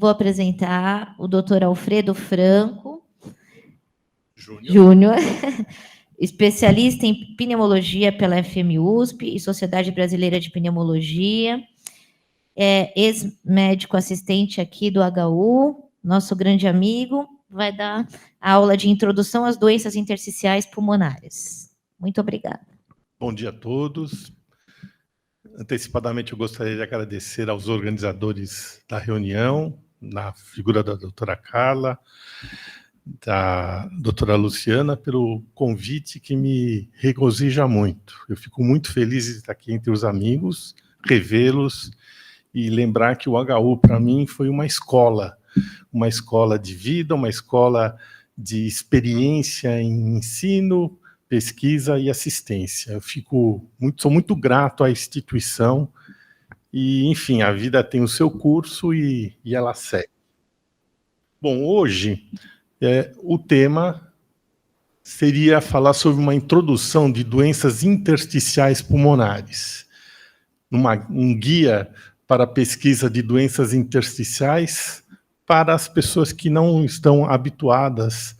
vou apresentar o Dr. Alfredo Franco Júnior, especialista em pneumologia pela FMUSP e Sociedade Brasileira de Pneumologia, ex-médico assistente aqui do HU, nosso grande amigo, vai dar a aula de introdução às doenças intersticiais pulmonares. Muito obrigada. Bom dia a todos. Antecipadamente, eu gostaria de agradecer aos organizadores da reunião, na figura da doutora Carla, da doutora Luciana, pelo convite que me regozija muito. Eu fico muito feliz de estar aqui entre os amigos, revê-los e lembrar que o HU, para mim, foi uma escola de vida, uma escola de experiência em ensino, pesquisa e assistência. Eu sou muito grato à instituição e, enfim, a vida tem o seu curso e ela segue. Bom, hoje o tema seria falar sobre uma introdução de doenças intersticiais pulmonares, um guia para a pesquisa de doenças intersticiais para as pessoas que não estão habituadas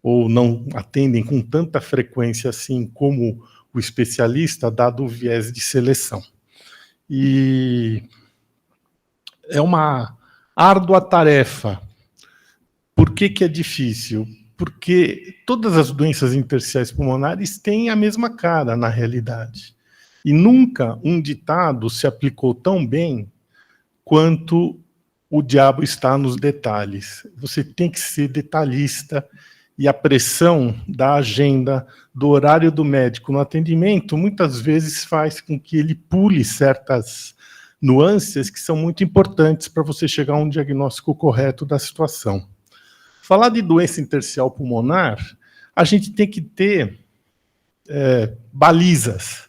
ou não atendem com tanta frequência assim como o especialista, dado o viés de seleção. E é uma árdua tarefa. Por que é difícil? Porque todas as doenças intersticiais pulmonares têm a mesma cara, na realidade. E nunca um ditado se aplicou tão bem quanto o diabo está nos detalhes. Você tem que ser detalhista, e a pressão da agenda, do horário do médico no atendimento, muitas vezes faz com que ele pule certas nuances que são muito importantes para você chegar a um diagnóstico correto da situação. Falar de doença intersticial pulmonar, a gente tem que ter balizas.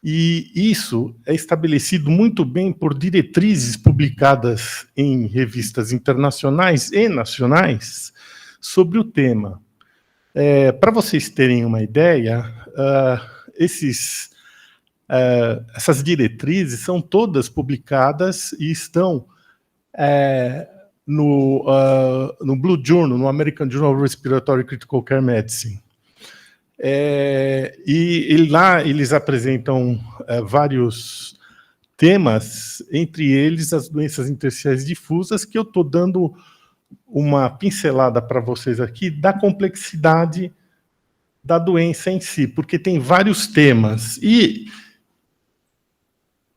E isso é estabelecido muito bem por diretrizes publicadas em revistas internacionais e nacionais sobre o tema. Para vocês terem uma ideia, essas diretrizes são todas publicadas e estão no Blue Journal, no American Journal of Respiratory Critical Care Medicine. E lá eles apresentam vários temas, entre eles as doenças intersticiais difusas, que eu estou dando uma pincelada para vocês aqui da complexidade da doença em si, porque tem vários temas. E,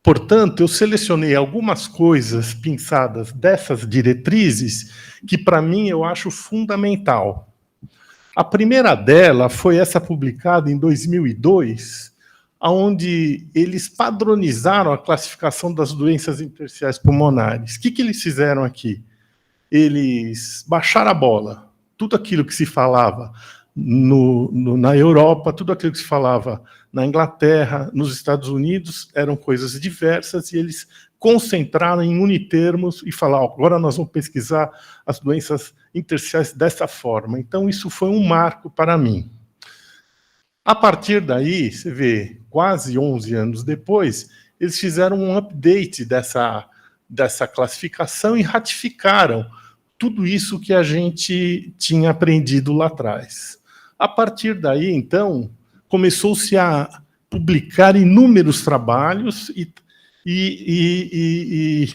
portanto, eu selecionei algumas coisas pinçadas dessas diretrizes que, para mim, eu acho fundamental. A primeira dela foi essa publicada em 2002, onde eles padronizaram a classificação das doenças intersticiais pulmonares. O que eles fizeram aqui? Eles baixaram a bola. Tudo aquilo que se falava na Europa, tudo aquilo que se falava na Inglaterra, nos Estados Unidos, eram coisas diversas, e eles concentraram em unitermos e falaram: agora nós vamos pesquisar as doenças intersticiais dessa forma. Então, isso foi um marco para mim. A partir daí, você vê, quase 11 anos depois, eles fizeram um update dessa classificação e ratificaram tudo isso que a gente tinha aprendido lá atrás. A partir daí, então, começou-se a publicar inúmeros trabalhos e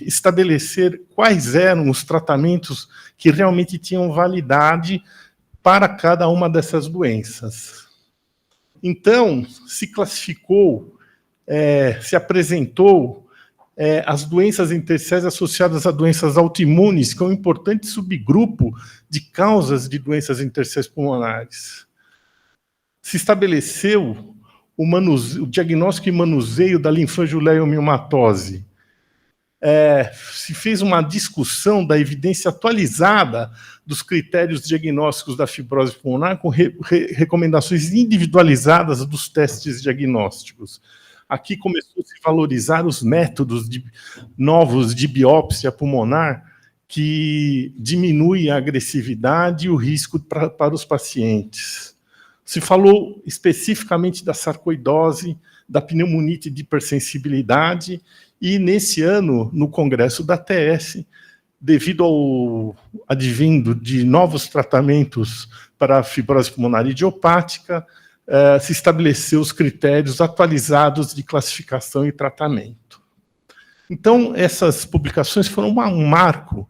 estabelecer quais eram os tratamentos que realmente tinham validade para cada uma dessas doenças. Então, se classificou, se apresentou as doenças intersticiais associadas a doenças autoimunes, que é um importante subgrupo de causas de doenças intersticiais pulmonares. Se estabeleceu o diagnóstico e manuseio da linfangioleumimatose. Se fez uma discussão da evidência atualizada dos critérios diagnósticos da fibrose pulmonar com recomendações individualizadas dos testes diagnósticos. Aqui começou a se valorizar os métodos novos de biópsia pulmonar que diminuem a agressividade e o risco para os pacientes. Se falou especificamente da sarcoidose, da pneumonite de hipersensibilidade, e nesse ano, no congresso da TS, devido ao advindo de novos tratamentos para a fibrose pulmonar idiopática, se estabeleceu os critérios atualizados de classificação e tratamento. Então, essas publicações foram um marco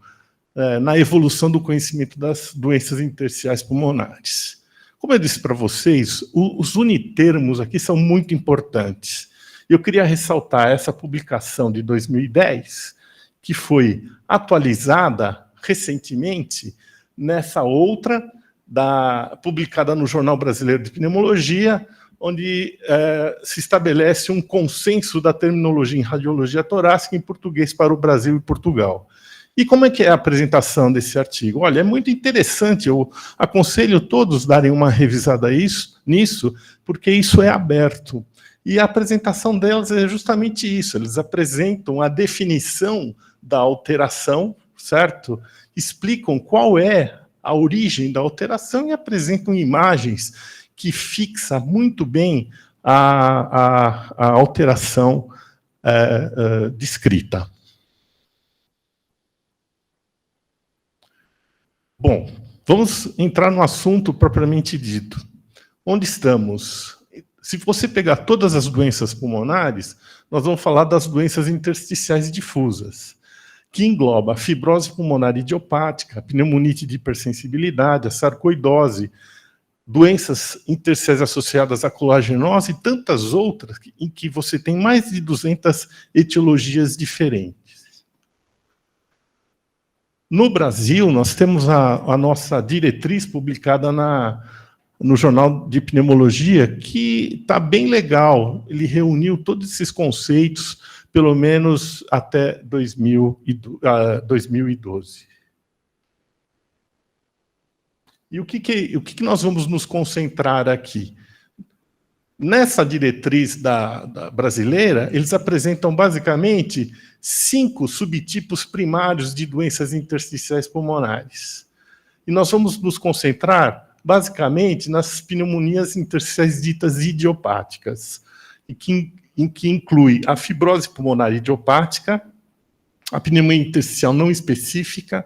na evolução do conhecimento das doenças intersticiais pulmonares. Como eu disse para vocês, os unitermos aqui são muito importantes. Eu queria ressaltar essa publicação de 2010, que foi atualizada recentemente nessa outra, publicada no Jornal Brasileiro de Pneumologia, onde se estabelece um consenso da terminologia em radiologia torácica em português para o Brasil e Portugal. E como é que é a apresentação desse artigo? Olha, é muito interessante, eu aconselho todos darem uma revisada nisso, porque isso é aberto. E a apresentação delas é justamente isso, eles apresentam a definição da alteração, certo? Explicam qual é a origem da alteração e apresentam imagens que fixam muito bem a alteração descrita. Bom, vamos entrar no assunto propriamente dito. Onde estamos? Se você pegar todas as doenças pulmonares, nós vamos falar das doenças intersticiais difusas, que engloba a fibrose pulmonar idiopática, a pneumonite de hipersensibilidade, a sarcoidose, doenças intersticiais associadas à colagenose e tantas outras, em que você tem mais de 200 etiologias diferentes. No Brasil, nós temos a nossa diretriz publicada no Jornal de Pneumologia, que está bem legal. Ele reuniu todos esses conceitos, pelo menos até 2012. E o que nós vamos nos concentrar aqui? Nessa diretriz da brasileira, eles apresentam basicamente 5 subtipos primários de doenças intersticiais pulmonares. E nós vamos nos concentrar, basicamente, nas pneumonias intersticiais ditas idiopáticas, em que inclui a fibrose pulmonar idiopática, a pneumonia intersticial não específica,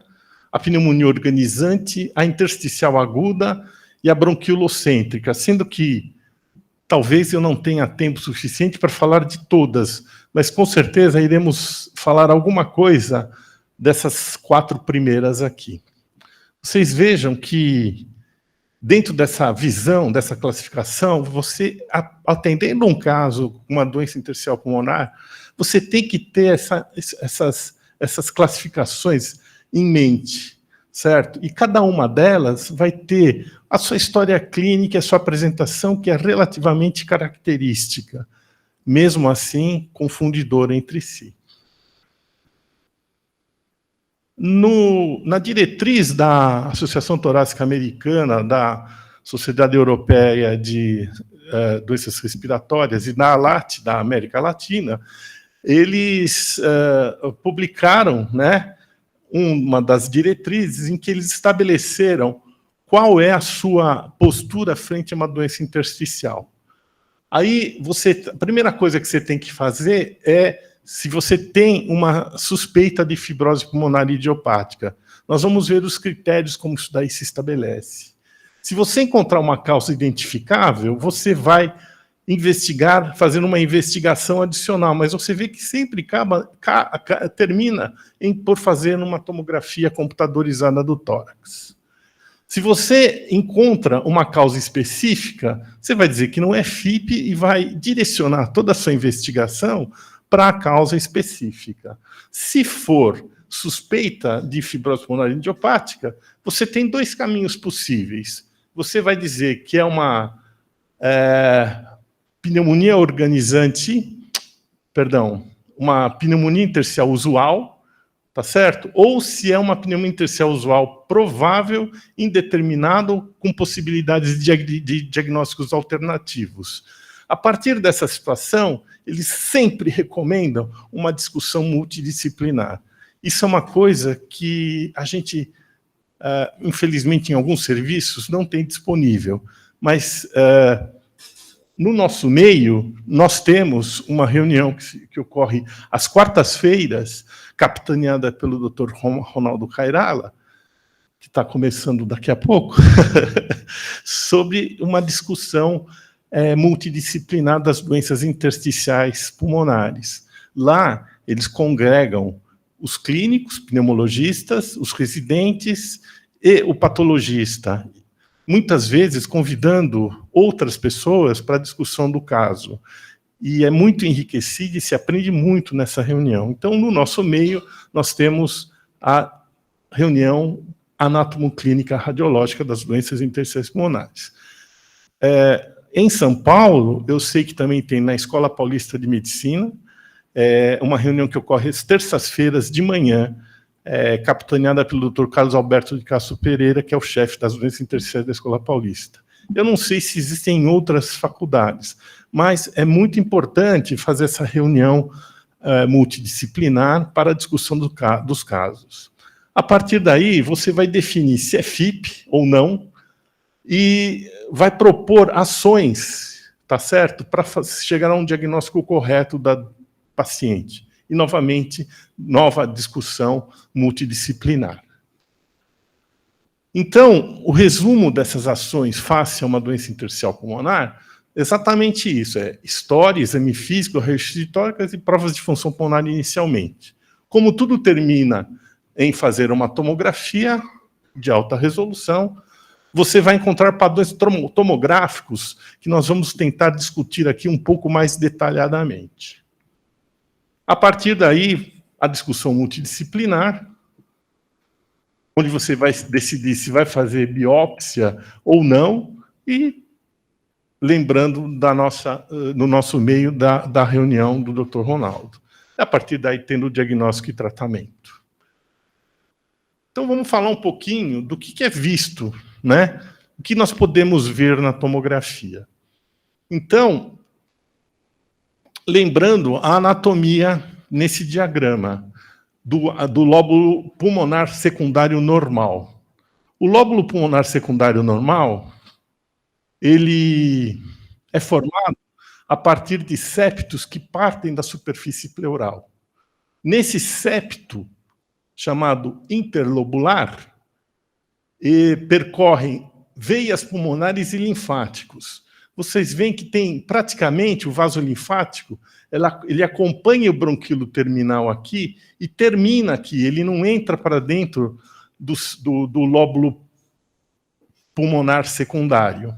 a pneumonia organizante, a intersticial aguda e a bronquiolocêntrica, sendo que talvez eu não tenha tempo suficiente para falar de todas, mas com certeza iremos falar alguma coisa dessas 4 primeiras aqui. Vocês vejam que, dentro dessa visão, dessa classificação, você, atendendo um caso com uma doença intersticial pulmonar, você tem que ter essas classificações em mente, certo? E cada uma delas vai ter a sua história clínica, a sua apresentação, que é relativamente característica, mesmo assim confundidora entre si. Na diretriz da Associação Torácica Americana, da Sociedade Europeia de Doenças Respiratórias e da ALAT, da América Latina, eles publicaram, né, uma das diretrizes em que eles estabeleceram qual é a sua postura frente a uma doença intersticial. Aí, a primeira coisa que você tem que fazer é, se você tem uma suspeita de fibrose pulmonar idiopática, nós vamos ver os critérios como isso daí se estabelece. Se você encontrar uma causa identificável, você vai investigar, fazendo uma investigação adicional, mas você vê que sempre termina por fazer uma tomografia computadorizada do tórax. Se você encontra uma causa específica, você vai dizer que não é FIP e vai direcionar toda a sua investigação para a causa específica. Se for suspeita de fibrose pulmonar idiopática, você tem 2 caminhos possíveis. Você vai dizer que é uma pneumonia organizante, uma pneumonia intersticial usual, tá certo? Ou se é uma pneumonia intersticial usual provável, indeterminado, com possibilidades de diagnósticos alternativos. A partir dessa situação, eles sempre recomendam uma discussão multidisciplinar. Isso é uma coisa que a gente, infelizmente, em alguns serviços, não tem disponível, mas no nosso meio, nós temos uma reunião que ocorre às quartas-feiras, capitaneada pelo Dr. Ronaldo Cairala, que está começando daqui a pouco, sobre uma discussão multidisciplinar das doenças intersticiais pulmonares. Lá, eles congregam os clínicos, pneumologistas, os residentes e o patologista, muitas vezes convidando outras pessoas para a discussão do caso. E é muito enriquecido e se aprende muito nessa reunião. Então, no nosso meio, nós temos a reunião anatomoclínica radiológica das doenças intersticiais pulmonares. Em São Paulo, eu sei que também tem na Escola Paulista de Medicina, uma reunião que ocorre às terças-feiras de manhã, capitaneada pelo Dr. Carlos Alberto de Castro Pereira, que é o chefe das doenças intersticiais da Escola Paulista. Eu não sei se existem em outras faculdades, mas é muito importante fazer essa reunião multidisciplinar para a discussão dos casos. A partir daí, você vai definir se é FIP ou não e vai propor ações, tá certo? Para chegar a um diagnóstico correto da paciente. E, novamente, nova discussão multidisciplinar. Então, o resumo dessas ações face a uma doença intersticial pulmonar é exatamente isso, história, exame físico, raio-x tórax e provas de função pulmonar inicialmente. Como tudo termina em fazer uma tomografia de alta resolução, você vai encontrar padrões tomográficos que nós vamos tentar discutir aqui um pouco mais detalhadamente. A partir daí, a discussão multidisciplinar, onde você vai decidir se vai fazer biópsia ou não, e lembrando no nosso meio da reunião do Dr. Ronaldo. A partir daí, tendo o diagnóstico e tratamento. Então, vamos falar um pouquinho do que é visto, né? O que nós podemos ver na tomografia. Então, lembrando a anatomia nesse diagrama do lóbulo pulmonar secundário normal. O lóbulo pulmonar secundário normal, ele é formado a partir de septos que partem da superfície pleural. Nesse septo, chamado interlobular, percorrem veias pulmonares e linfáticos. Vocês veem que tem praticamente o vaso linfático, ele acompanha o bronquíolo terminal aqui e termina aqui, ele não entra para dentro do lóbulo pulmonar secundário.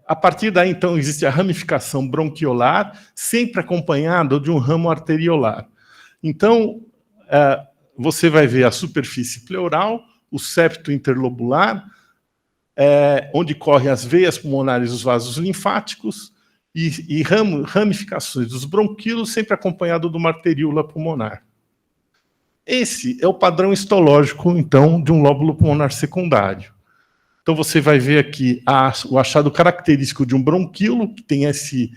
A partir daí, então, existe a ramificação bronquiolar, sempre acompanhada de um ramo arteriolar. Então, você vai ver a superfície pleural, o septo interlobular, onde correm as veias pulmonares e os vasos linfáticos, e ramificações dos bronquíolos, sempre acompanhado de uma arteríola pulmonar. Esse é o padrão histológico, então, de um lóbulo pulmonar secundário. Então, você vai ver aqui o achado característico de um bronquíolo, que tem esse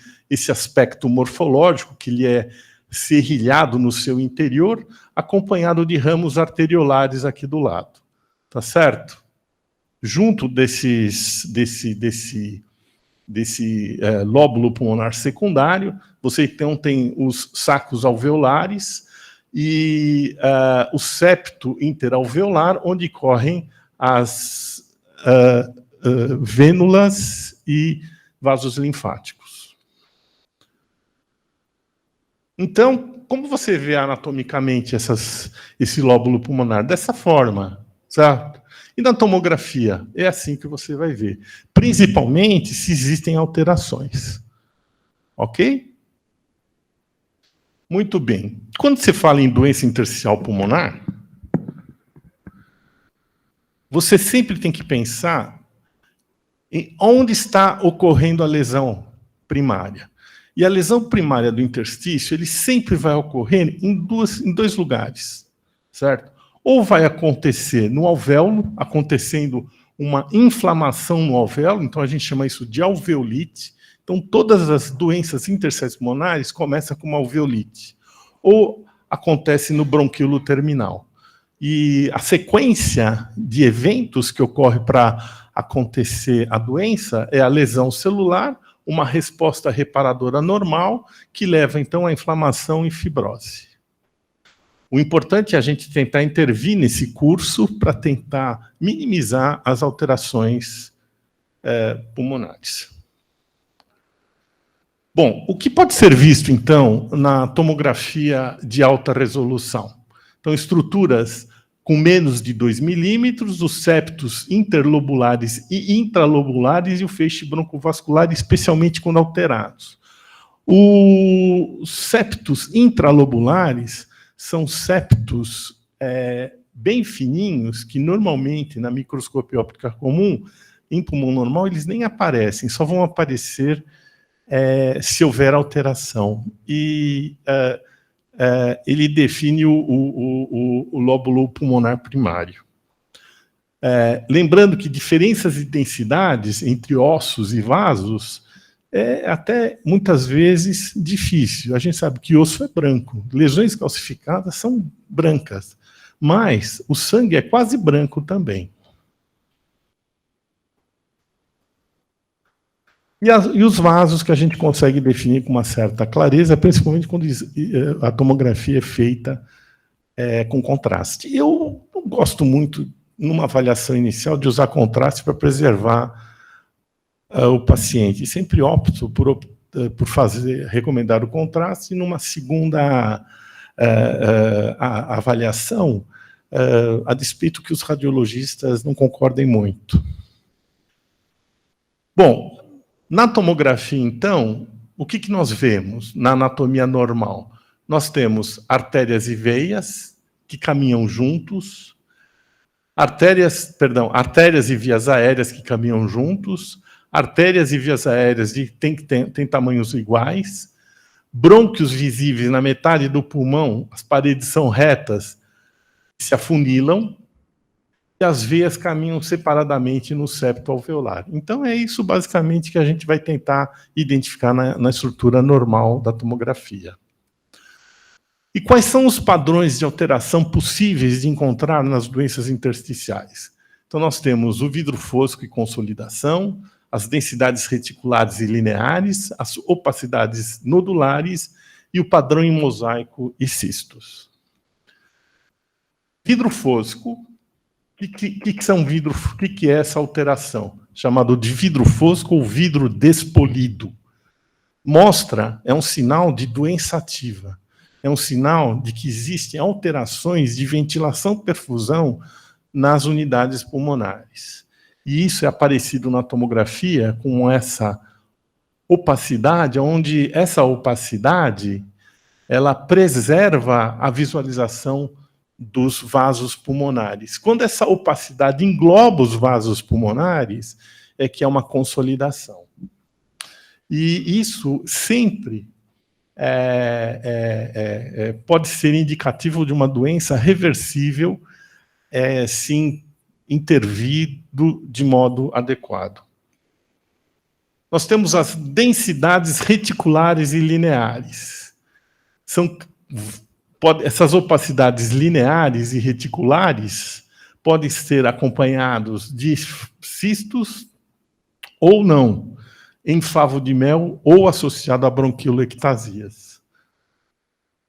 aspecto morfológico, que ele é serrilhado no seu interior, acompanhado de ramos arteriolares aqui do lado. Tá certo? Junto desse lóbulo pulmonar secundário, você então tem os sacos alveolares e o septo interalveolar, onde correm as vênulas e vasos linfáticos. Então, como você vê anatomicamente esse lóbulo pulmonar? Dessa forma, certo? E na tomografia, é assim que você vai ver. Principalmente se existem alterações. Ok? Muito bem. Quando você fala em doença intersticial pulmonar, você sempre tem que pensar em onde está ocorrendo a lesão primária. E a lesão primária do interstício, ele sempre vai ocorrer em dois lugares, certo? Ou vai acontecer no alvéolo, acontecendo uma inflamação no alvéolo, então a gente chama isso de alveolite. Então, todas as doenças intersticiais pulmonares começam com uma alveolite. Ou acontece no bronquíolo terminal. E a sequência de eventos que ocorre para acontecer a doença é a lesão celular, uma resposta reparadora normal, que leva, então, à inflamação e fibrose. O importante é a gente tentar intervir nesse curso para tentar minimizar as alterações pulmonares. Bom, o que pode ser visto, então, na tomografia de alta resolução? Então, estruturas com menos de 2 milímetros, os septos interlobulares e intralobulares e o feixe broncovascular, especialmente quando alterados. Os septos intralobulares são septos bem fininhos, que normalmente, na microscopia óptica comum, em pulmão normal, eles nem aparecem, só vão aparecer se houver alteração. E ele define o lóbulo pulmonar primário. Lembrando que diferenças de densidades entre ossos e vasos é até, muitas vezes, difícil. A gente sabe que osso é branco, lesões calcificadas são brancas, mas o sangue é quase branco também. E os vasos que a gente consegue definir com uma certa clareza, principalmente quando a tomografia é feita com contraste. Eu não gosto muito, numa avaliação inicial, de usar contraste para preservar o paciente. E sempre opto por recomendar o contraste numa segunda avaliação, a despeito que os radiologistas não concordem muito. Bom, na tomografia, então, o que nós vemos na anatomia normal? Nós temos artérias e veias que caminham juntos, artérias e vias aéreas que caminham juntos, artérias e vias aéreas têm tamanhos iguais, brônquios visíveis na metade do pulmão, as paredes são retas, se afunilam, e as veias caminham separadamente no septo alveolar. Então, é isso, basicamente, que a gente vai tentar identificar na estrutura normal da tomografia. E quais são os padrões de alteração possíveis de encontrar nas doenças intersticiais? Então, nós temos o vidro fosco e consolidação, as densidades reticulares e lineares, as opacidades nodulares e o padrão em mosaico e cistos. Vidro fosco. O que é essa alteração? Chamado de vidro fosco ou vidro despolido. É um sinal de doença ativa. É um sinal de que existem alterações de ventilação-perfusão nas unidades pulmonares. E isso é aparecido na tomografia com essa opacidade, onde essa opacidade ela preserva a visualização dos vasos pulmonares. Quando essa opacidade engloba os vasos pulmonares, é que é uma consolidação. E isso sempre pode ser indicativo de uma doença reversível se intervir de modo adequado. Nós temos as densidades reticulares e lineares. Essas opacidades lineares e reticulares podem ser acompanhados de cistos ou não, em favo de mel ou associado a bronquiloectasias.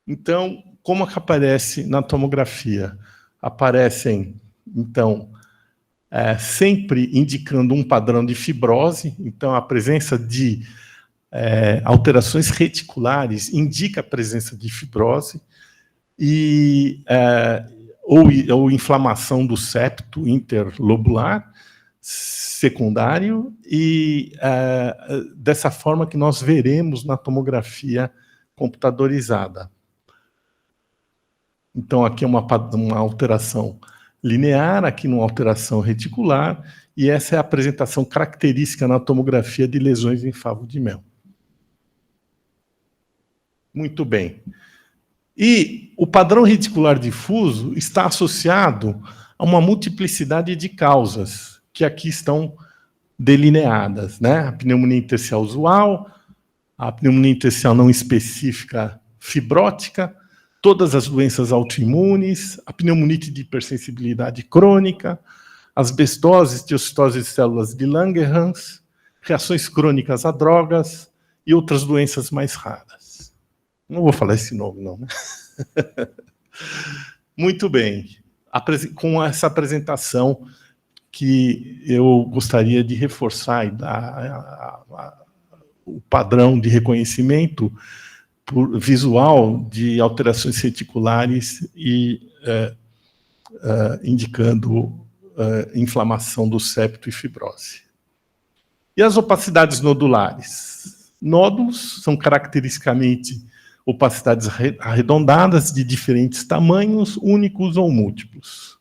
Então, como que aparece na tomografia? Aparecem, então, sempre indicando um padrão de fibrose, então a presença de alterações reticulares indica a presença de fibrose, ou inflamação do septo interlobular secundário, e dessa forma que nós veremos na tomografia computadorizada. Então, aqui é uma alteração linear, aqui uma alteração reticular, e essa é a apresentação característica na tomografia de lesões em favo de mel. Muito bem. E o padrão reticular difuso está associado a uma multiplicidade de causas, que aqui estão delineadas, né? A pneumonia intersticial usual, a pneumonia intersticial não específica fibrótica, todas as doenças autoimunes, a pneumonite de hipersensibilidade crônica, asbestose, osteocitose de células de Langerhans, reações crônicas a drogas e outras doenças mais raras. Não vou falar esse nome, não, né? Muito bem. Com essa apresentação que eu gostaria de reforçar e dar o padrão de reconhecimento visual de alterações reticulares e indicando inflamação do septo e fibrose. E as opacidades nodulares? Nódulos são caracteristicamente opacidades arredondadas de diferentes tamanhos, únicos ou múltiplos.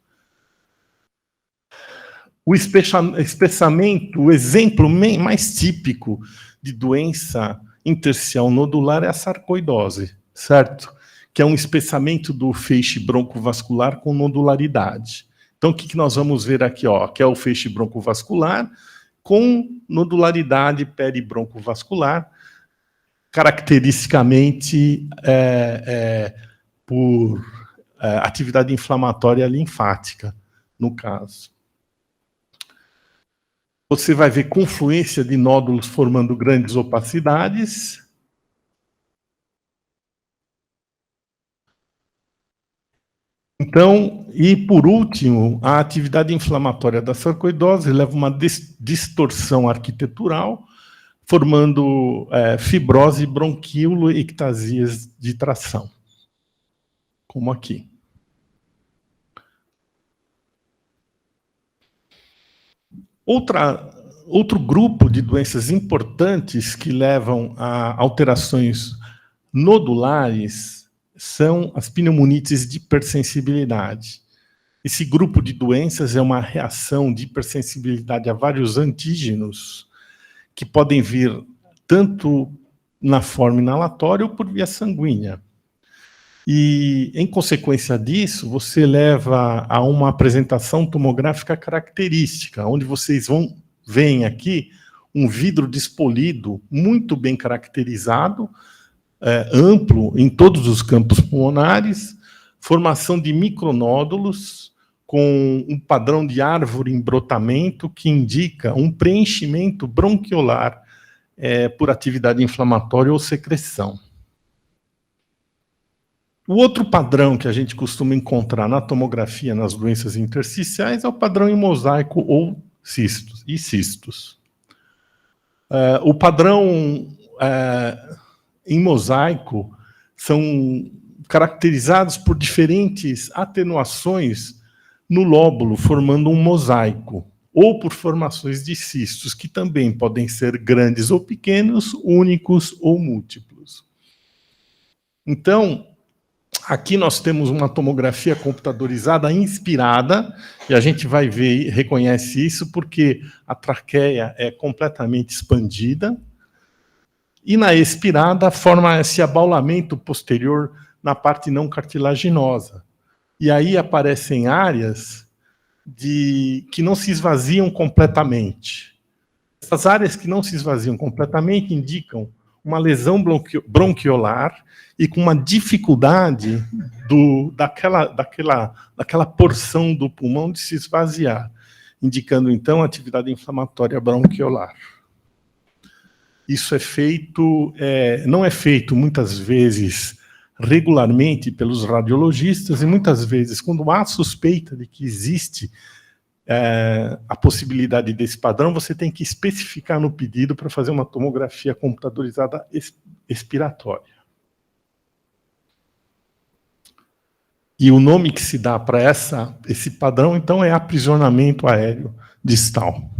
O espessamento, o exemplo mais típico de doença intersticial nodular é a sarcoidose, certo? Que é um espessamento do feixe broncovascular com nodularidade. Então, o que nós vamos ver aqui? Que é o feixe broncovascular com nodularidade peribroncovascular, caracteristicamente por atividade inflamatória linfática, no caso. Você vai ver confluência de nódulos formando grandes opacidades. Então, e por último, a atividade inflamatória da sarcoidose leva a uma distorção arquitetural, formando fibrose bronquíolo-ectasias de tração, como aqui. Outro grupo de doenças importantes que levam a alterações nodulares são as pneumonites de hipersensibilidade. Esse grupo de doenças é uma reação de hipersensibilidade a vários antígenos que podem vir tanto na forma inalatória ou por via sanguínea. E, em consequência disso, você leva a uma apresentação tomográfica característica, onde vocês veem aqui um vidro despolido, muito bem caracterizado, amplo em todos os campos pulmonares, formação de micronódulos com um padrão de árvore em brotamento que indica um preenchimento bronquiolar por atividade inflamatória ou secreção. O outro padrão que a gente costuma encontrar na tomografia nas doenças intersticiais é o padrão em mosaico ou cistos. O padrão em mosaico são caracterizados por diferentes atenuações no lóbulo, formando um mosaico, ou por formações de cistos, que também podem ser grandes ou pequenos, únicos ou múltiplos. Então, aqui nós temos uma tomografia computadorizada inspirada, e a gente vai ver e reconhece isso porque a traqueia é completamente expandida, e na expirada forma esse abaulamento posterior na parte não cartilaginosa. E aí aparecem áreas que não se esvaziam completamente. Essas áreas que não se esvaziam completamente indicam uma lesão bronquiolar e com uma dificuldade daquela porção do pulmão de se esvaziar, indicando, então, atividade inflamatória bronquiolar. Isso é feito, não é feito, muitas vezes, regularmente pelos radiologistas, e muitas vezes, quando há suspeita de que existe a possibilidade desse padrão, você tem que especificar no pedido para fazer uma tomografia computadorizada expiratória. E o nome que se dá para esse padrão, então, é aprisionamento aéreo distal.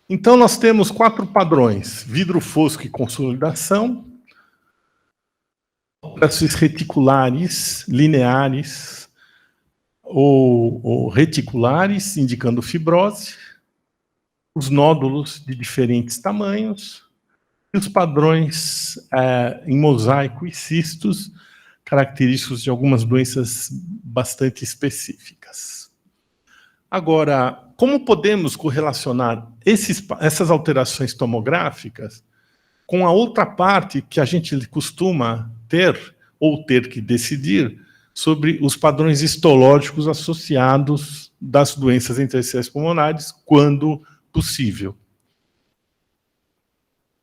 Então, nós temos 4 padrões: vidro fosco e consolidação, alterações reticulares, lineares ou reticulares, indicando fibrose, os nódulos de diferentes tamanhos, e os padrões em mosaico e cistos, característicos de algumas doenças bastante específicas. Agora, como podemos correlacionar essas alterações tomográficas com a outra parte que a gente costuma ter, ou ter que decidir, sobre os padrões histológicos associados das doenças intersticiais pulmonares, quando possível.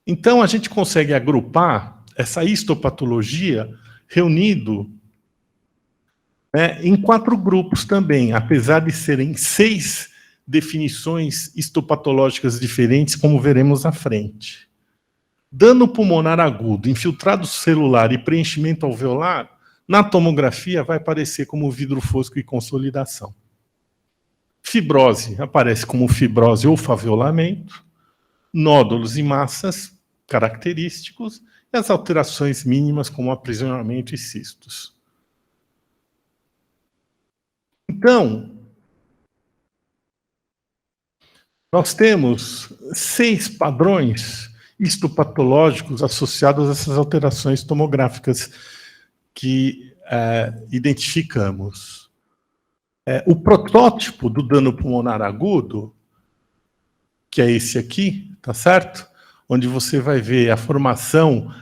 Então, a gente consegue agrupar essa histopatologia reunido em 4 grupos também, apesar de serem 6 definições histopatológicas diferentes, como veremos à frente. Dano pulmonar agudo, infiltrado celular e preenchimento alveolar, na tomografia vai aparecer como vidro fosco e consolidação. Fibrose aparece como fibrose ou faviolamento, nódulos e massas característicos, e as alterações mínimas como aprisionamento e cistos. Então, nós temos 6 padrões histopatológicos associados a essas alterações tomográficas que identificamos. O protótipo do dano pulmonar agudo, que é esse aqui, tá certo? Onde você vai ver a formação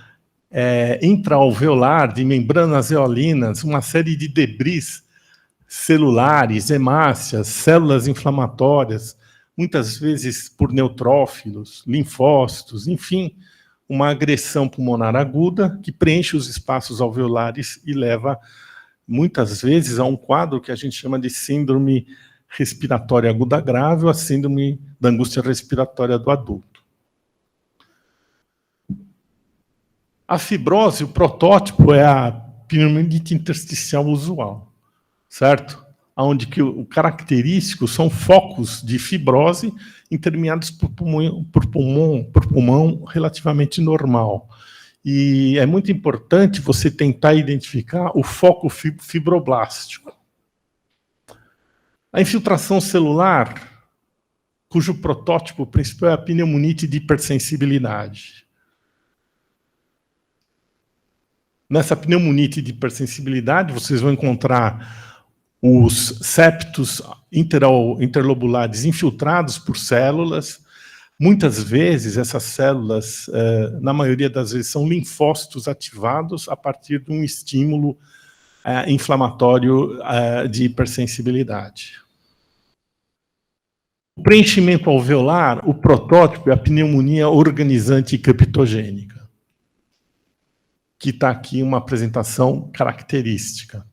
intraalveolar de membranas eolinas, uma série de debris celulares, hemácias, células inflamatórias, muitas vezes por neutrófilos, linfócitos, enfim, uma agressão pulmonar aguda que preenche os espaços alveolares e leva, muitas vezes, a um quadro que a gente chama de síndrome respiratória aguda grave ou a síndrome da angústia respiratória do adulto. A fibrose, o protótipo, é a pneumonite intersticial usual, certo? Onde que o característico são focos de fibrose intermeados por pulmão relativamente normal. E é muito importante você tentar identificar o foco fibroblástico. A infiltração celular, cujo protótipo principal é a pneumonite de hipersensibilidade. Nessa pneumonite de hipersensibilidade, vocês vão encontrar os septos interlobulares infiltrados por células. Muitas vezes, essas células, na maioria das vezes, são linfócitos ativados a partir de um estímulo inflamatório de hipersensibilidade. O preenchimento alveolar, o protótipo é a pneumonia organizante criptogênica, que está aqui uma apresentação característica.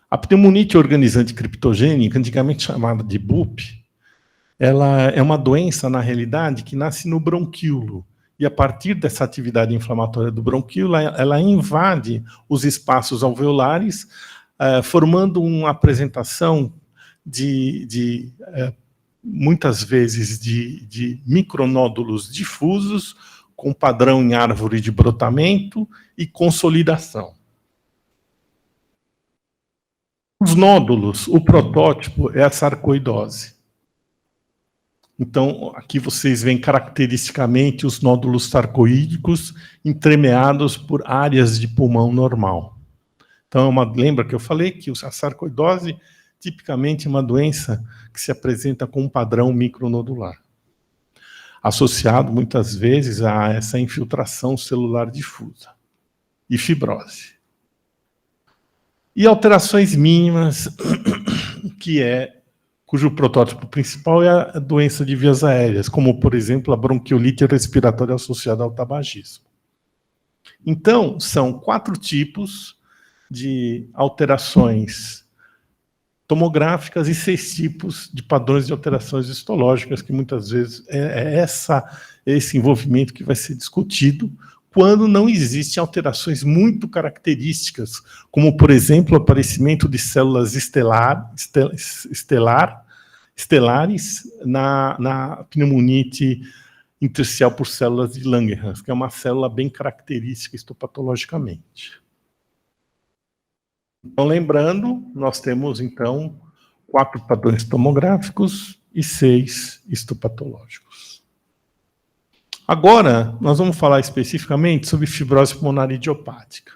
A pneumonite organizante criptogênica, antigamente chamada de BUP, ela é uma doença, na realidade, que nasce no bronquíolo. E, a partir dessa atividade inflamatória do bronquíolo, ela invade os espaços alveolares, formando uma apresentação muitas vezes, de micronódulos difusos, com padrão em árvore de brotamento e consolidação. Os nódulos, o protótipo é a sarcoidose. Então, aqui vocês veem caracteristicamente os nódulos sarcoídicos entremeados por áreas de pulmão normal. Então, lembra que eu falei que a sarcoidose tipicamente é uma doença que se apresenta com um padrão micronodular, associado muitas vezes a essa infiltração celular difusa e fibrose. E alterações mínimas, cujo protótipo principal é a doença de vias aéreas, como, por exemplo, a bronquiolite respiratória associada ao tabagismo. Então, são 4 tipos de alterações tomográficas e 6 tipos de padrões de alterações histológicas, que muitas vezes é esse envolvimento que vai ser discutido quando não existem alterações muito características, como, por exemplo, o aparecimento de células estelares na pneumonite intersticial por células de Langerhans, que é uma célula bem característica histopatologicamente. Então, lembrando, nós temos, então, 4 padrões tomográficos e 6 histopatológicos. Agora, nós vamos falar especificamente sobre fibrose pulmonar idiopática.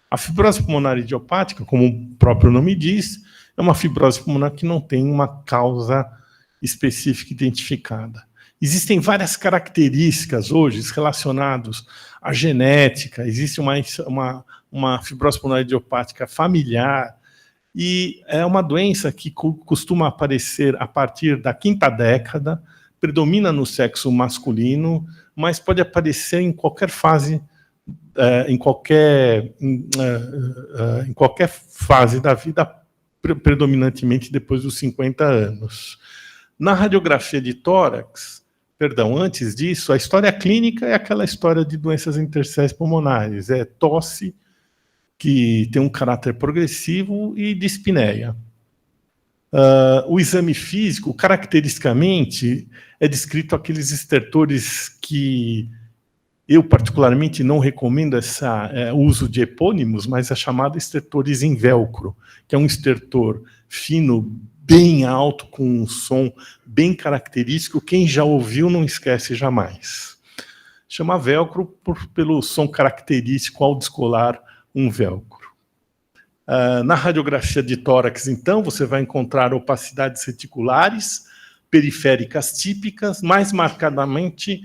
A fibrose pulmonar idiopática, como o próprio nome diz, é uma fibrose pulmonar que não tem uma causa específica identificada. Existem várias características hoje relacionadas à genética, existe uma fibrose pulmonar idiopática familiar, e é uma doença que costuma aparecer a partir da 5ª década, predomina no sexo masculino, mas pode aparecer em qualquer fase, em qualquer fase da vida, predominantemente depois dos 50 anos. Na radiografia de tórax, antes disso, a história clínica é aquela história de doenças intersticiais pulmonares, é tosse, que tem um caráter progressivo, e dispneia. O exame físico, caracteristicamente, é descrito aqueles estertores que eu particularmente não recomendo o uso de epônimos, mas é chamado estertores em velcro, que é um estertor fino, bem alto, com um som bem característico. Quem já ouviu não esquece jamais. Chama velcro pelo som característico ao descolar um velcro. Na radiografia de tórax, então, você vai encontrar opacidades reticulares, periféricas típicas, mais marcadamente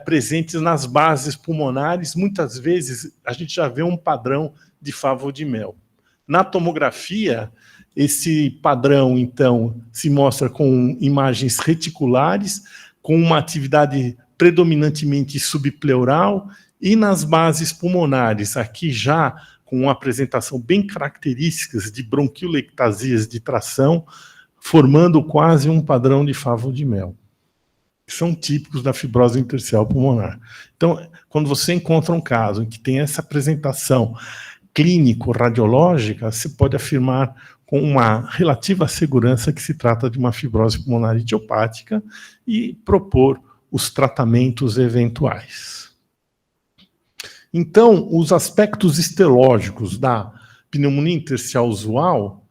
presentes nas bases pulmonares. Muitas vezes a gente já vê um padrão de favo de mel. Na tomografia, esse padrão, então, se mostra com imagens reticulares, com uma atividade predominantemente subpleural, e nas bases pulmonares, aqui já com uma apresentação bem características de bronquiolectasias de tração, formando quase um padrão de favo de mel, que são típicos da fibrose intersticial pulmonar. Então, quando você encontra um caso em que tem essa apresentação clínico-radiológica, você pode afirmar com uma relativa segurança que se trata de uma fibrose pulmonar idiopática e propor os tratamentos eventuais. Então, os aspectos histológicos da pneumonia intersticial usual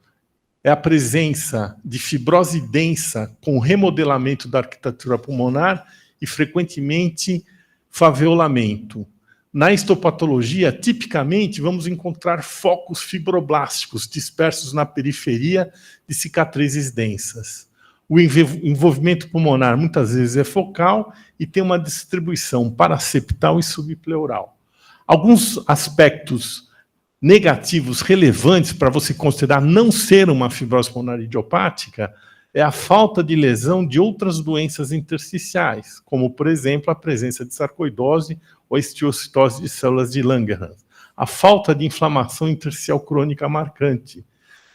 é a presença de fibrose densa com remodelamento da arquitetura pulmonar e, frequentemente, faveolamento. Na histopatologia, tipicamente, vamos encontrar focos fibroblásticos dispersos na periferia de cicatrizes densas. O envolvimento pulmonar muitas vezes é focal e tem uma distribuição paraseptal e subpleural. Alguns aspectos negativos relevantes para você considerar não ser uma fibrose pulmonar idiopática é a falta de lesão de outras doenças intersticiais, como, por exemplo, a presença de sarcoidose ou estiocitose de células de Langerhans, a falta de inflamação intersticial crônica marcante,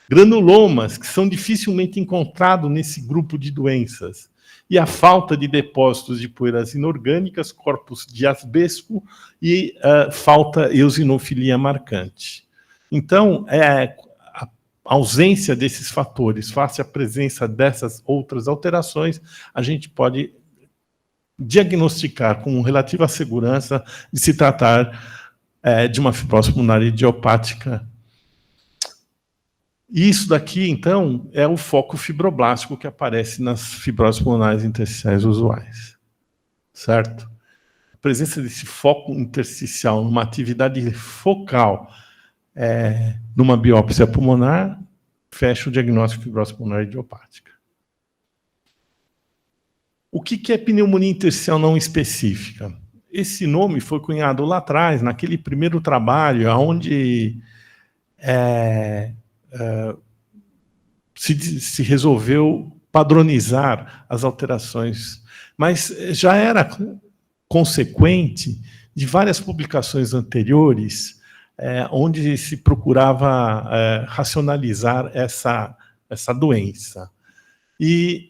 granulomas, que são dificilmente encontrados nesse grupo de doenças, e a falta de depósitos de poeiras inorgânicas, corpos de asbesto e falta eosinofilia marcante. Então, a ausência desses fatores, face à presença dessas outras alterações, a gente pode diagnosticar com relativa segurança de se tratar de uma fibrose pulmonar idiopática. E isso daqui, então, é o foco fibroblástico que aparece nas fibroses pulmonares intersticiais usuais. Certo? A presença desse foco intersticial numa atividade focal, numa biópsia pulmonar, fecha o diagnóstico de fibrose pulmonar idiopática. O que é pneumonia intersticial não específica? Esse nome foi cunhado lá atrás, naquele primeiro trabalho, onde se resolveu padronizar as alterações, mas já era consequente de várias publicações anteriores, onde se procurava racionalizar essa doença. E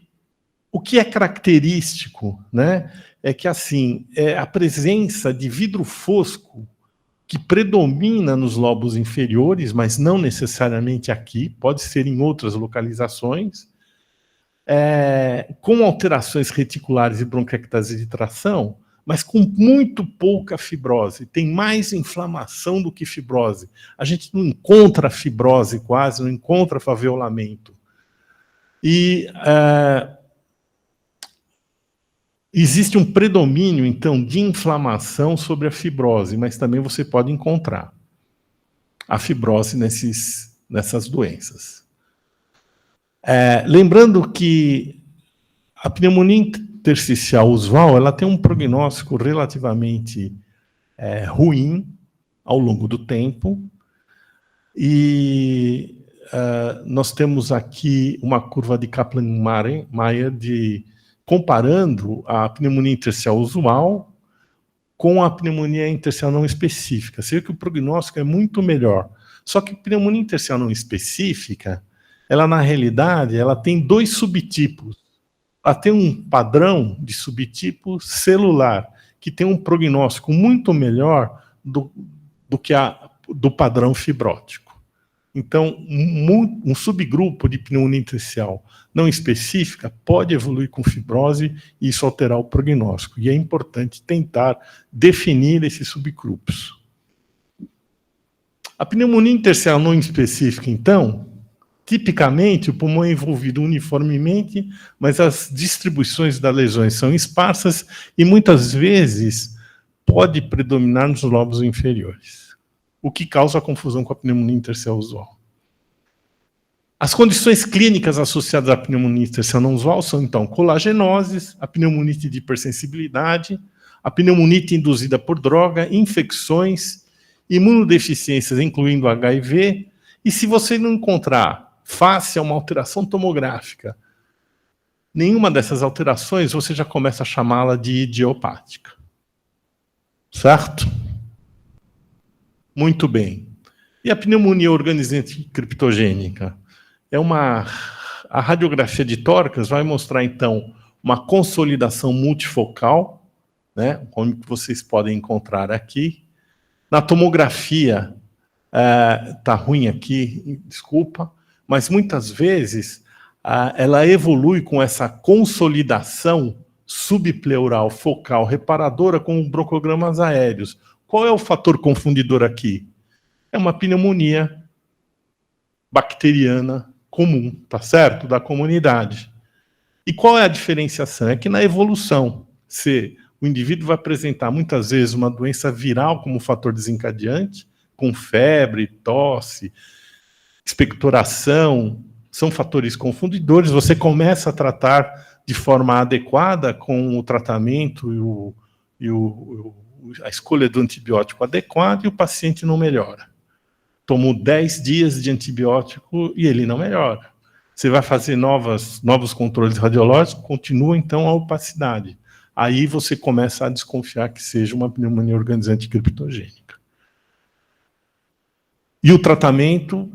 o que é característico, né, é que assim, a presença de vidro fosco que predomina nos lobos inferiores, mas não necessariamente aqui, pode ser em outras localizações, com alterações reticulares e bronquiectasia de tração, mas com muito pouca fibrose. Tem mais inflamação do que fibrose. A gente não encontra fibrose quase, não encontra faveolamento. E existe um predomínio, então, de inflamação sobre a fibrose, mas também você pode encontrar a fibrose nessas doenças. Lembrando que A pneumonia intersticial usual, ela tem um prognóstico relativamente ruim ao longo do tempo, e nós temos aqui uma curva de Kaplan-Meier comparando a pneumonia intersticial usual com a pneumonia intersticial não específica. Você vê que o prognóstico é muito melhor. Só que a pneumonia intersticial não específica, ela na realidade, ela tem 2 subtipos. Ela tem um padrão de subtipo celular, que tem um prognóstico muito melhor do que do padrão fibrótico. Então, um subgrupo de pneumonia intersticial não específica pode evoluir com fibrose e isso alterar o prognóstico. E é importante tentar definir esses subgrupos. A pneumonia intersticial não específica, então, tipicamente o pulmão é envolvido uniformemente, mas as distribuições das lesões são esparsas e muitas vezes pode predominar nos lobos inferiores, o que causa confusão com a pneumonia intersticial usual. As condições clínicas associadas à pneumonia intersticial não usual são, então, colagenoses, a pneumonite de hipersensibilidade, a pneumonite induzida por droga, infecções, imunodeficiências, incluindo HIV, e se você não encontrar face a uma alteração tomográfica, nenhuma dessas alterações, você já começa a chamá-la de idiopática. Certo? Muito bem. E a pneumonia organizante criptogênica? A radiografia de tórax vai mostrar, então, uma consolidação multifocal, né, como vocês podem encontrar aqui. Na tomografia, está ruim aqui, desculpa, mas muitas vezes ela evolui com essa consolidação subpleural focal reparadora com broncogramas aéreos. Qual é o fator confundidor aqui? É uma pneumonia bacteriana comum, tá certo? Da comunidade. E qual é a diferenciação? É que na evolução, o indivíduo vai apresentar muitas vezes uma doença viral como fator desencadeante, com febre, tosse, expectoração, são fatores confundidores. Você começa a tratar de forma adequada com o tratamento a escolha do antibiótico adequado e o paciente não melhora. Tomou 10 dias de antibiótico e ele não melhora. Você vai fazer novos controles radiológicos, continua então a opacidade. Aí você começa a desconfiar que seja uma pneumonia organizante criptogênica. E o tratamento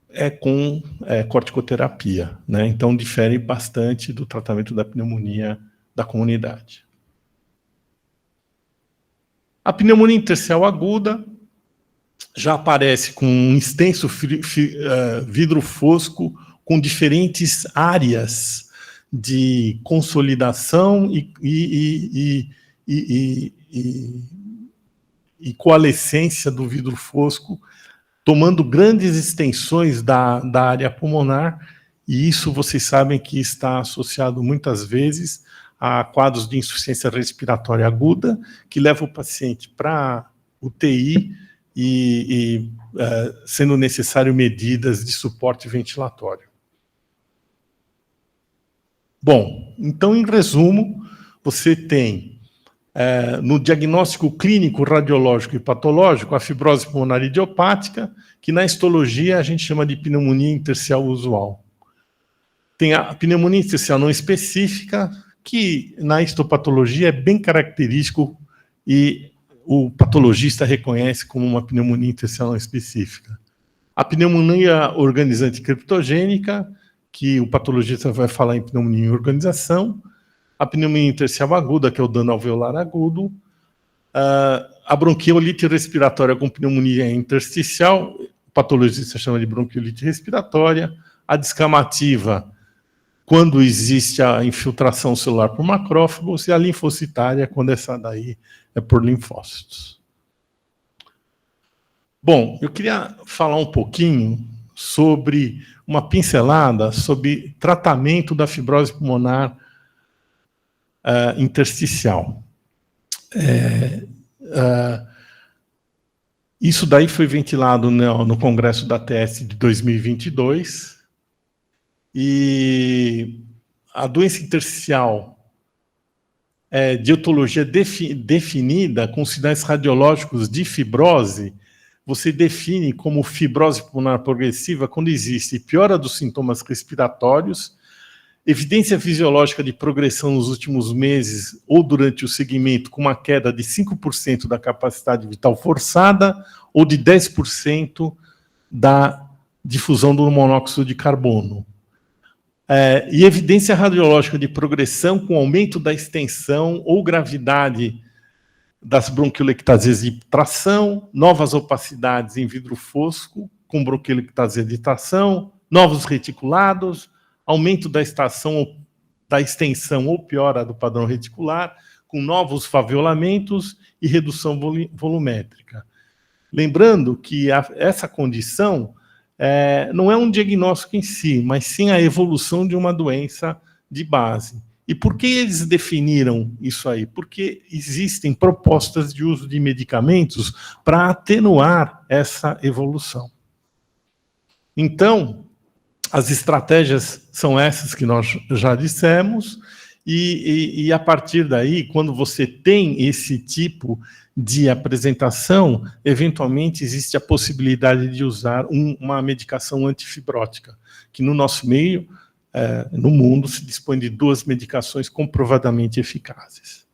é com corticoterapia, né? Então difere bastante do tratamento da pneumonia da comunidade. A pneumonia intersticial aguda já aparece com um extenso vidro fosco com diferentes áreas de consolidação e coalescência do vidro fosco, tomando grandes extensões da área pulmonar, e isso vocês sabem que está associado muitas vezes a quadros de insuficiência respiratória aguda, que leva o paciente para UTI sendo necessário medidas de suporte ventilatório. Bom, então, em resumo, você tem no diagnóstico clínico, radiológico e patológico a fibrose pulmonar idiopática, que na histologia a gente chama de pneumonia intersticial usual. Tem a pneumonia intersticial não específica, que na histopatologia é bem característico e o patologista reconhece como uma pneumonia intersticial não específica. A pneumonia organizante criptogênica, que o patologista vai falar em pneumonia em organização, a pneumonia intersticial aguda, que é o dano alveolar agudo, a bronquiolite respiratória com pneumonia intersticial, o patologista chama de bronquiolite respiratória, a descamativa, quando existe a infiltração celular por macrófagos, e a linfocitária, quando essa daí é por linfócitos. Bom, eu queria falar um pouquinho sobre uma pincelada sobre tratamento da fibrose pulmonar intersticial. Isso daí foi ventilado no Congresso da TS de 2022, e a doença intersticial de etiologia definida com sinais radiológicos de fibrose, você define como fibrose pulmonar progressiva quando existe piora dos sintomas respiratórios, evidência fisiológica de progressão nos últimos meses ou durante o segmento com uma queda de 5% da capacidade vital forçada ou de 10% da difusão do monóxido de carbono. E evidência radiológica de progressão com aumento da extensão ou gravidade das bronquiolectasias de tração, novas opacidades em vidro fosco com bronquiolectasia de tração, novos reticulados, aumento da extensão ou piora do padrão reticular, com novos faviolamentos e redução volumétrica. Lembrando que essa condição não é um diagnóstico em si, mas sim a evolução de uma doença de base. E por que eles definiram isso aí? Porque existem propostas de uso de medicamentos para atenuar essa evolução. Então, as estratégias são essas que nós já dissemos, e a partir daí, quando você tem esse tipo de apresentação, eventualmente existe a possibilidade de usar uma medicação antifibrótica, que no nosso meio, no mundo, se dispõe de 2 medicações comprovadamente eficazes.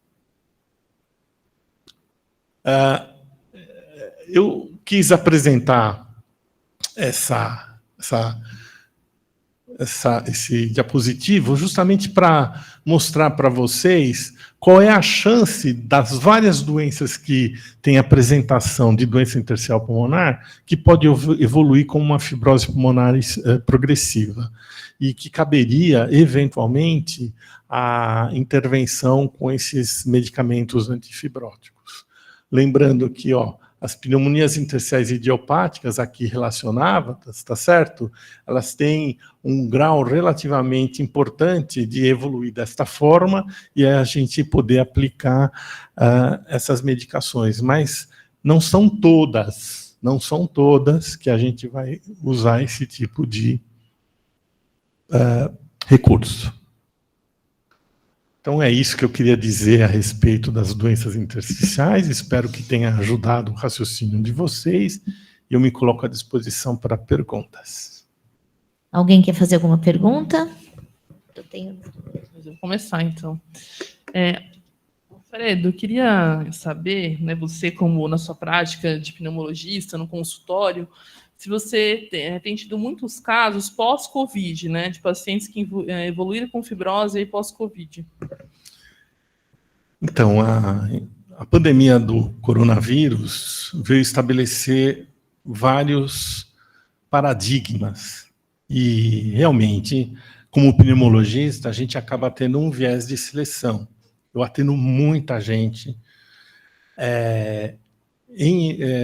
Eu quis apresentar esse diapositivo justamente para mostrar para vocês qual é a chance das várias doenças que têm apresentação de doença intersticial pulmonar que pode evoluir como uma fibrose pulmonar progressiva e que caberia, eventualmente, a intervenção com esses medicamentos antifibróticos. Lembrando que, as pneumonias intersticiais idiopáticas aqui relacionadas, tá certo? Elas têm um grau relativamente importante de evoluir desta forma e a gente poder aplicar essas medicações, mas não são todas que a gente vai usar esse tipo de recurso. Então, é isso que eu queria dizer a respeito das doenças intersticiais. Espero que tenha ajudado o raciocínio de vocês. E eu me coloco à disposição para perguntas. Alguém quer fazer alguma pergunta? Eu vou começar, então. Fredo, eu queria saber, né, você, como na sua prática de pneumologista, no consultório, se você tem tido muitos casos pós-Covid, né, de pacientes que evoluíram com fibrose e pós-Covid. Então, a pandemia do coronavírus veio estabelecer vários paradigmas. E, realmente, como pneumologista, a gente acaba tendo um viés de seleção. Eu atendo muita gente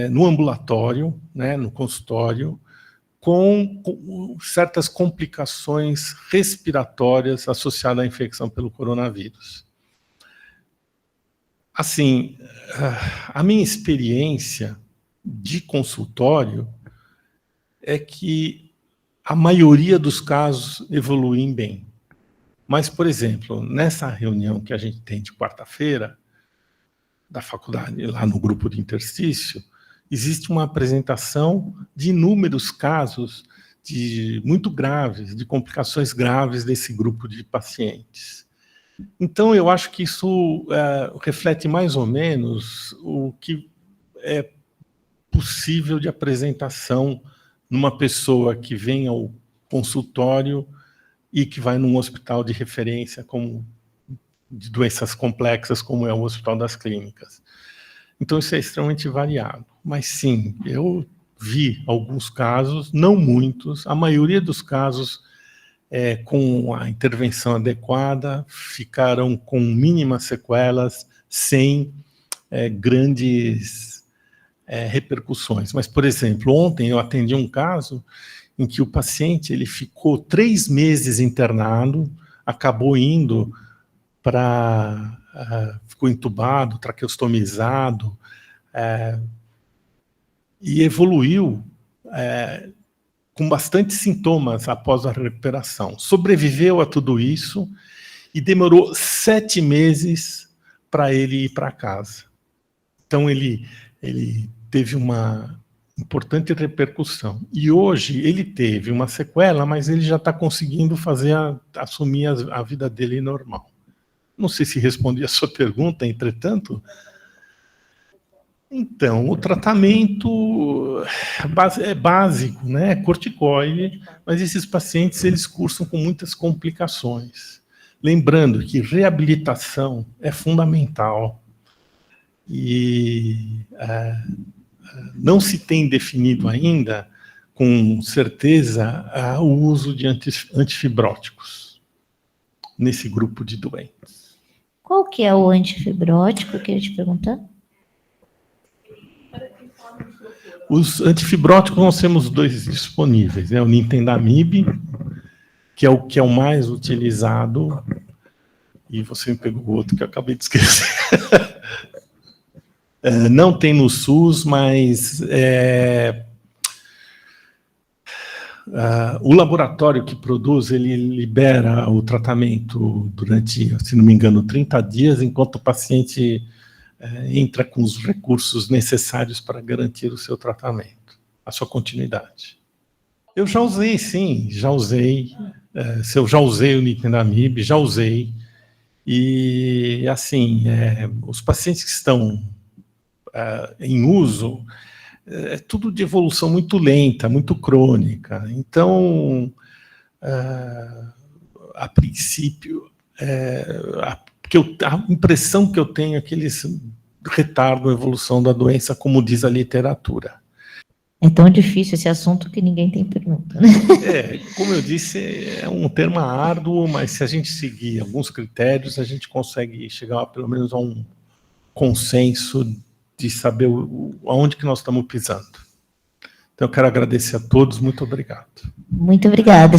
no ambulatório, né, no consultório, com certas complicações respiratórias associadas à infecção pelo coronavírus. Assim, a minha experiência de consultório é que a maioria dos casos evoluem bem. Mas, por exemplo, nessa reunião que a gente tem de quarta-feira, da faculdade, lá no grupo de interstício, existe uma apresentação de inúmeros casos muito graves, de complicações graves desse grupo de pacientes. Então, eu acho que isso reflete mais ou menos o que é possível de apresentação numa pessoa que vem ao consultório e que vai num hospital de referência de doenças complexas, como é o Hospital das Clínicas. Então, isso é extremamente variado. Mas, sim, eu vi alguns casos, não muitos, a maioria dos casos, com a intervenção adequada, ficaram com mínimas sequelas, sem grandes repercussões. Mas, por exemplo, ontem eu atendi um caso em que o paciente ele ficou 3 meses internado, acabou indo ficou entubado, traqueostomizado, e evoluiu com bastante sintomas após a recuperação. Sobreviveu a tudo isso e demorou 7 meses para ele ir para casa. Então, ele teve uma importante repercussão. E hoje ele teve uma sequela, mas ele já está conseguindo assumir a vida dele normal. Não sei se respondi a sua pergunta, entretanto. Então, o tratamento é básico, né? É corticoide, mas esses pacientes eles cursam com muitas complicações. Lembrando que reabilitação é fundamental e não se tem definido ainda, com certeza, o uso de antifibróticos nesse grupo de doentes. Qual que é o antifibrótico? Eu queria te perguntar. Os antifibróticos nós temos 2 disponíveis, né? O Nintendamib, que é o mais utilizado, e você me pegou o outro que eu acabei de esquecer. Não tem no SUS, mas o laboratório que produz, ele libera o tratamento durante, se não me engano, 30 dias, enquanto o paciente entra com os recursos necessários para garantir o seu tratamento, a sua continuidade. Eu já usei, sim, já usei. Se eu já usei o Nintendamib, já usei. E, assim, os pacientes que estão em uso, é tudo de evolução muito lenta, muito crônica. Então, a princípio, a impressão que eu tenho é que eles retardam a evolução da doença, como diz a literatura. É tão difícil esse assunto que ninguém tem pergunta, né? Como eu disse, é um tema árduo, mas se a gente seguir alguns critérios, a gente consegue chegar pelo menos a um consenso de saber aonde que nós estamos pisando. Então, eu quero agradecer a todos, muito obrigado. Muito obrigada.